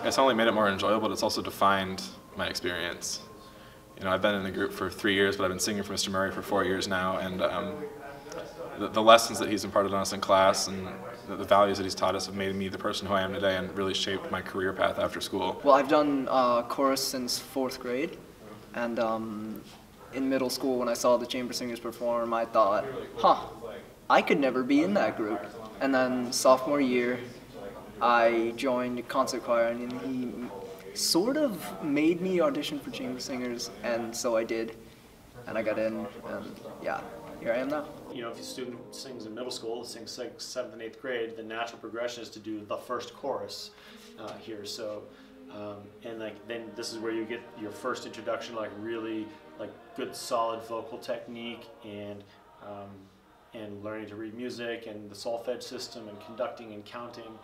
It's not only made it more enjoyable, but it's also defined my experience. You know, I've been in the group for 3 years, but I've been singing for Mr. Murray for 4 years now, and the lessons that he's imparted on us in class and the values that he's taught us have made me the person who I am today and really shaped my career path after school. Well, I've done chorus since 4th grade, and in middle school when I saw the chamber singers perform, I thought, I could never be in that group. And then sophomore year, I joined concert choir, and he sort of made me audition for chamber singers, and so I did, and I got in, and yeah, here I am now. You know, if a student sings in middle school, sings 6th, 7th, and 8th grade, the natural progression is to do the first chorus here. So, and like then this is where you get your first introduction to like really like good solid vocal technique and learning to read music and the solfege system and conducting and counting.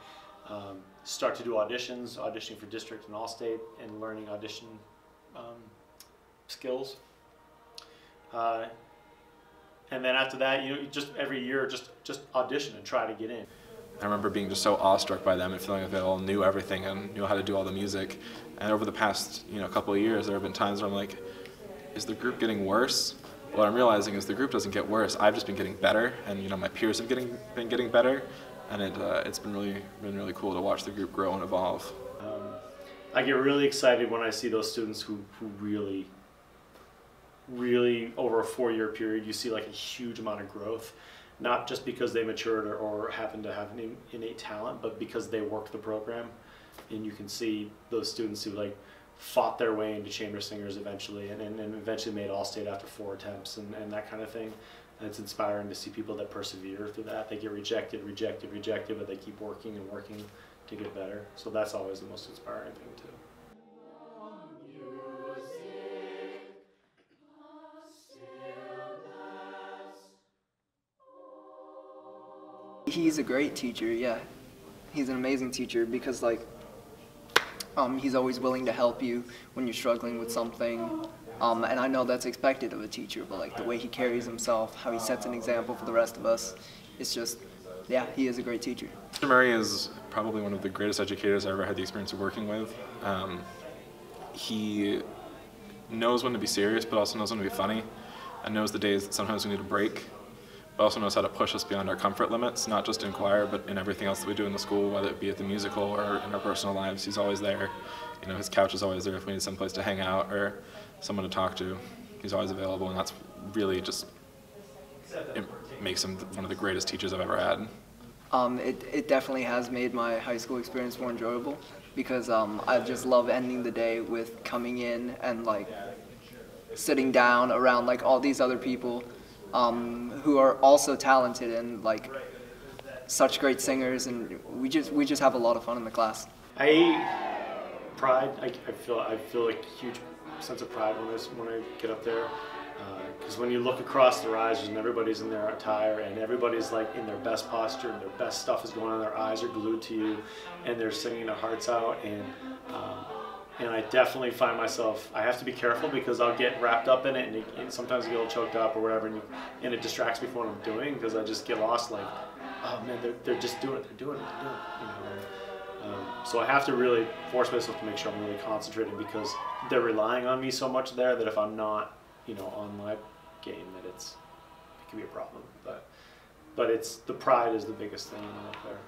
Start to do auditioning for district and all-state, and learning audition skills. And then after that, you know, just every year, just audition and try to get in. I remember being just so awestruck by them and feeling like they all knew everything and knew how to do all the music. And over the past, couple of years, there have been times where I'm like, is the group getting worse? What I'm realizing is the group doesn't get worse. I've just been getting better, and my peers have been getting better, and it's been really cool to watch the group grow and evolve. I get really excited when I see those students who really over a 4-year period, you see like a huge amount of growth, not just because they matured or happen to have an innate talent, but because they worked the program. And you can see those students who like fought their way into chamber singers eventually, and eventually made all-state after 4 attempts and that kind of thing. And it's inspiring to see people that persevere through that. They get rejected, but they keep working and working to get better. So that's always the most inspiring thing too. He's a great teacher, yeah. He's an amazing teacher because he's always willing to help you when you're struggling with something. And I know that's expected of a teacher, but like the way he carries himself, how he sets an example for the rest of us, it's just, yeah, he is a great teacher. Mr. Murray is probably one of the greatest educators I ever had the experience of working with. He knows when to be serious, but also knows when to be funny, and knows the days that sometimes we need a break, but also knows how to push us beyond our comfort limits, not just in choir, but in everything else that we do in the school, whether it be at the musical or in our personal lives. He's always there. His couch is always there if we need someplace to hang out or someone to talk to. He's always available, and that's really just, it makes him one of the greatest teachers I've ever had. It definitely has made my high school experience more enjoyable because I just love ending the day with coming in and like sitting down around like all these other people who are also talented and like such great singers, and we just have a lot of fun in the class. I feel like a huge sense of pride when I get up there, because when you look across the risers and everybody's in their attire and everybody's like in their best posture and their best stuff is going on, their eyes are glued to you and they're singing their hearts out, and I definitely find myself, I have to be careful because I'll get wrapped up in it and sometimes I get a little choked up or whatever, and it distracts me from what I'm doing because I just get lost like, oh man, they're just doing it, they're doing it. So I have to really force myself to make sure I'm really concentrating because they're relying on me so much there that if I'm not, on my game, that it can be a problem. But it's the pride is the biggest thing up there.